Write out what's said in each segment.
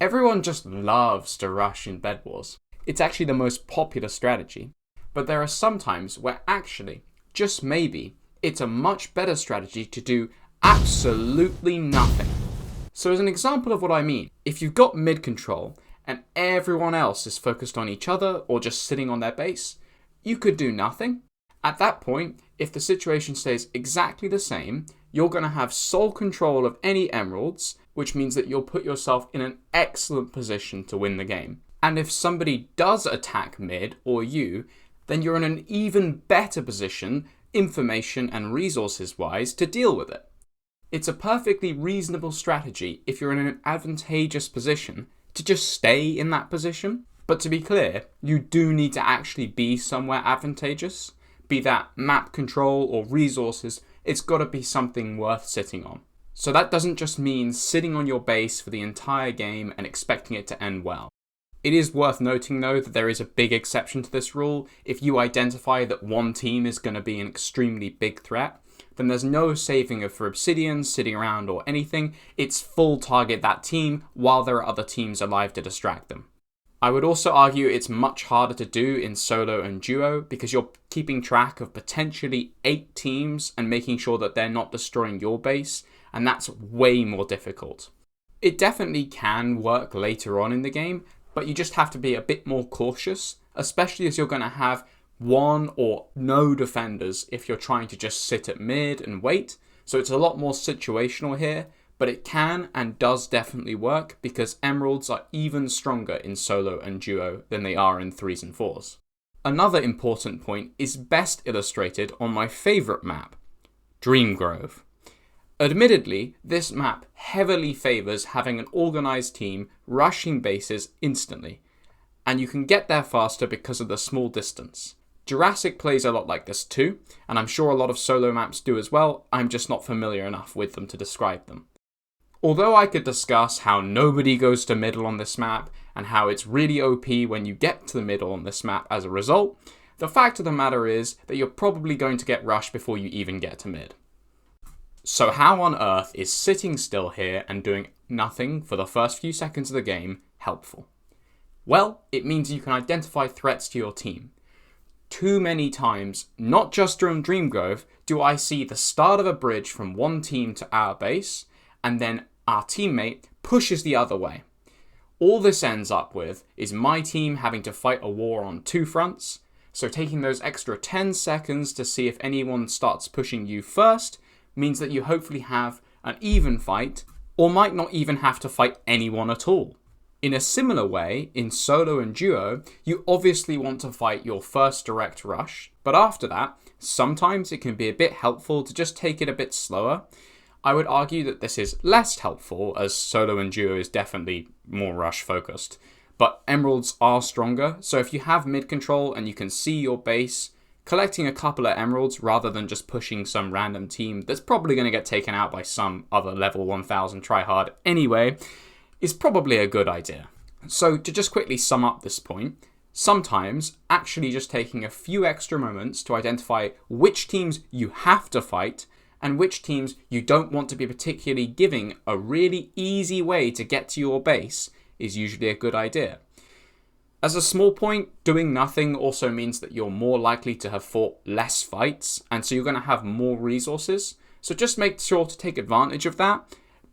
Everyone just loves to rush in Bedwars. It's actually the most popular strategy, but there are some times where actually, just maybe, it's a much better strategy to do absolutely nothing. So as an example of what I mean, if you've got mid control and everyone else is focused on each other or just sitting on their base, you could do nothing. At that point, if the situation stays exactly the same, you're going to have sole control of any emeralds, which means that you'll put yourself in an excellent position to win the game. And if somebody does attack mid, or you, then you're in an even better position, information and resources wise, to deal with it. It's a perfectly reasonable strategy if you're in an advantageous position to just stay in that position. But to be clear, you do need to actually be somewhere advantageous. Be that map control or resources, it's got to be something worth sitting on. So that doesn't just mean sitting on your base for the entire game and expecting it to end well. It is worth noting though that there is a big exception to this rule. If you identify that one team is going to be an extremely big threat, then there's no saving for obsidian, sitting around or anything. It's full target that team while there are other teams alive to distract them. I would also argue it's much harder to do in solo and duo because you're keeping track of potentially 8 teams and making sure that they're not destroying your base, and that's way more difficult. It definitely can work later on in the game, but you just have to be a bit more cautious, especially as you're going to have one or no defenders if you're trying to just sit at mid and wait. So it's a lot more situational here, but it can and does definitely work because emeralds are even stronger in solo and duo than they are in 3s and 4s. Another important point is best illustrated on my favourite map, Dreamgrove. Admittedly, this map heavily favours having an organised team rushing bases instantly, and you can get there faster because of the small distance. Jurassic plays a lot like this too, and I'm sure a lot of solo maps do as well, I'm just not familiar enough with them to describe them. Although I could discuss how nobody goes to middle on this map, and how it's really OP when you get to the middle on this map as a result, the fact of the matter is that you're probably going to get rushed before you even get to mid. So how on earth is sitting still here and doing nothing for the first few seconds of the game helpful? Well, it means you can identify threats to your team. Too many times, not just during Dreamgrove, do I see the start of a bridge from one team to our base, and then our teammate pushes the other way. All this ends up with is my team having to fight a war on 2 fronts, so taking those extra 10 seconds to see if anyone starts pushing you first means that you hopefully have an even fight, or might not even have to fight anyone at all. In a similar way, in solo and duo, you obviously want to fight your first direct rush, but after that, sometimes it can be a bit helpful to just take it a bit slower. I would argue that this is less helpful as solo and duo is definitely more rush focused, but emeralds are stronger, so if you have mid control and you can see your base, collecting a couple of emeralds rather than just pushing some random team that's probably going to get taken out by some other level 1000 tryhard anyway, is probably a good idea. So to just quickly sum up this point, sometimes actually just taking a few extra moments to identify which teams you have to fight and which teams you don't want to be particularly giving a really easy way to get to your base is usually a good idea. As a small point, doing nothing also means that you're more likely to have fought less fights, and so you're going to have more resources. So just make sure to take advantage of that.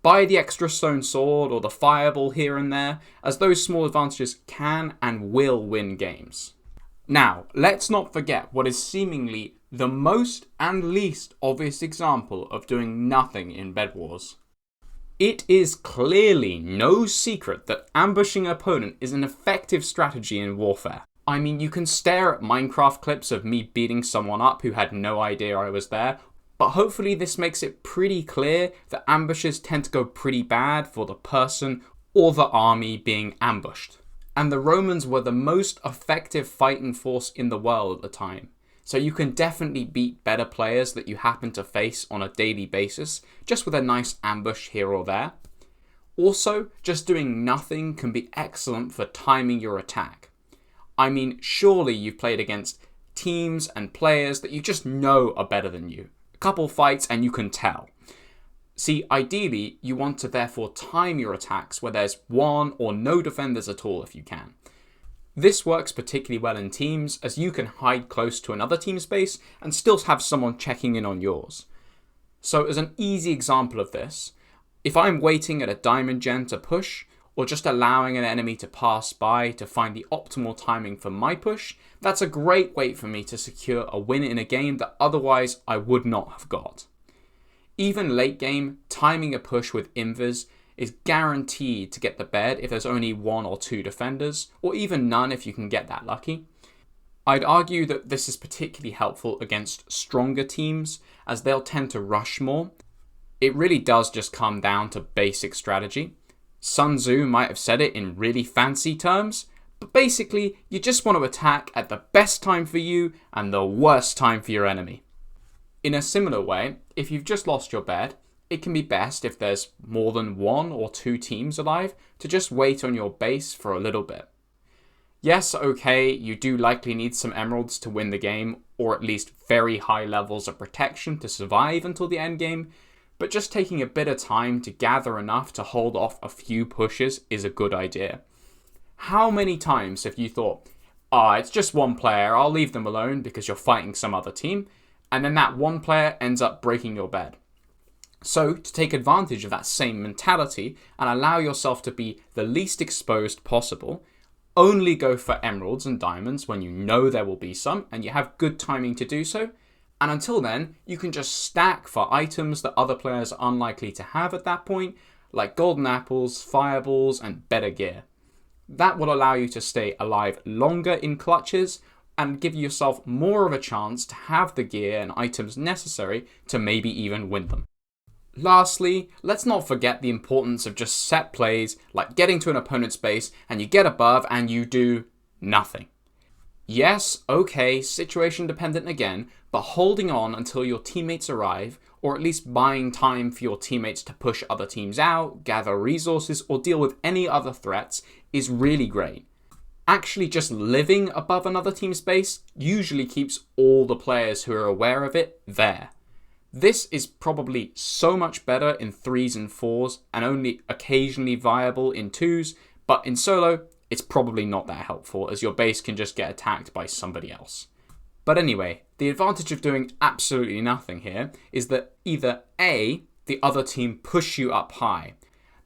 Buy the extra stone sword or the fireball here and there, as those small advantages can and will win games. Now, let's not forget what is seemingly the most and least obvious example of doing nothing in Bedwars. It is clearly no secret that ambushing an opponent is an effective strategy in warfare. I mean, you can stare at Minecraft clips of me beating someone up who had no idea I was there, but hopefully this makes it pretty clear that ambushes tend to go pretty bad for the person or the army being ambushed. And the Romans were the most effective fighting force in the world at the time. So you can definitely beat better players that you happen to face on a daily basis, just with a nice ambush here or there. Also, just doing nothing can be excellent for timing your attack. I mean, surely you've played against teams and players that you just know are better than you. A couple fights and you can tell. See, ideally, you want to therefore time your attacks where there's one or no defenders at all if you can. This works particularly well in teams, as you can hide close to another team's base and still have someone checking in on yours. So as an easy example of this, if I'm waiting at a diamond gen to push, or just allowing an enemy to pass by to find the optimal timing for my push, that's a great way for me to secure a win in a game that otherwise I would not have got. Even late game, timing a push with invers is guaranteed to get the bed if there's only one or two defenders, or even none if you can get that lucky. I'd argue that this is particularly helpful against stronger teams, as they'll tend to rush more. It really does just come down to basic strategy. Sun Tzu might have said it in really fancy terms, but basically, you just want to attack at the best time for you and the worst time for your enemy. In a similar way, if you've just lost your bed, it can be best if there's more than one or two teams alive to just wait on your base for a little bit. Yes, okay, you do likely need some emeralds to win the game, or at least very high levels of protection to survive until the end game, but just taking a bit of time to gather enough to hold off a few pushes is a good idea. How many times have you thought, it's just one player, I'll leave them alone because you're fighting some other team, and then that one player ends up breaking your bed? So, to take advantage of that same mentality and allow yourself to be the least exposed possible, only go for emeralds and diamonds when you know there will be some and you have good timing to do so. And until then, you can just stack for items that other players are unlikely to have at that point, like golden apples, fireballs, and better gear. That will allow you to stay alive longer in clutches and give yourself more of a chance to have the gear and items necessary to maybe even win them. Lastly, let's not forget the importance of just set plays like getting to an opponent's base and you get above and you do nothing. Yes, okay, situation dependent again, but holding on until your teammates arrive, or at least buying time for your teammates to push other teams out, gather resources, or deal with any other threats is really great. Actually just living above another team's base usually keeps all the players who are aware of it there. This is probably so much better in 3s and 4s and only occasionally viable in 2s, but in solo, it's probably not that helpful as your base can just get attacked by somebody else. But anyway, the advantage of doing absolutely nothing here is that either A, the other team push you up high.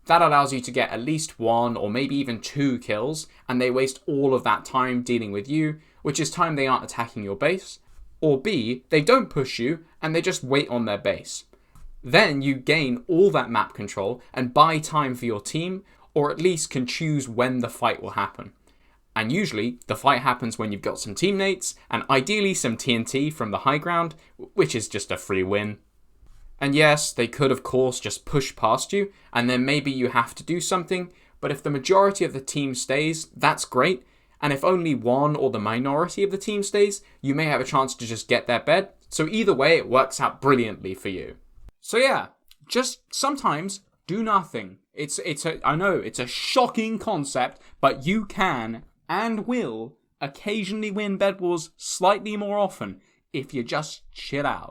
That allows you to get at least 1 or maybe even 2 kills, and they waste all of that time dealing with you, which is time they aren't attacking your base. Or B, they don't push you and they just wait on their base. Then you gain all that map control and buy time for your team, or at least can choose when the fight will happen. And usually, the fight happens when you've got some teammates, and ideally some TNT from the high ground, which is just a free win. And yes, they could of course just push past you, and then maybe you have to do something, but if the majority of the team stays, that's great, and if only one or the minority of the team stays, you may have a chance to just get their bed, so either way it works out brilliantly for you. So yeah, just sometimes do nothing. I know it's a shocking concept, but you can and will occasionally win Bedwars slightly more often if you just chill out.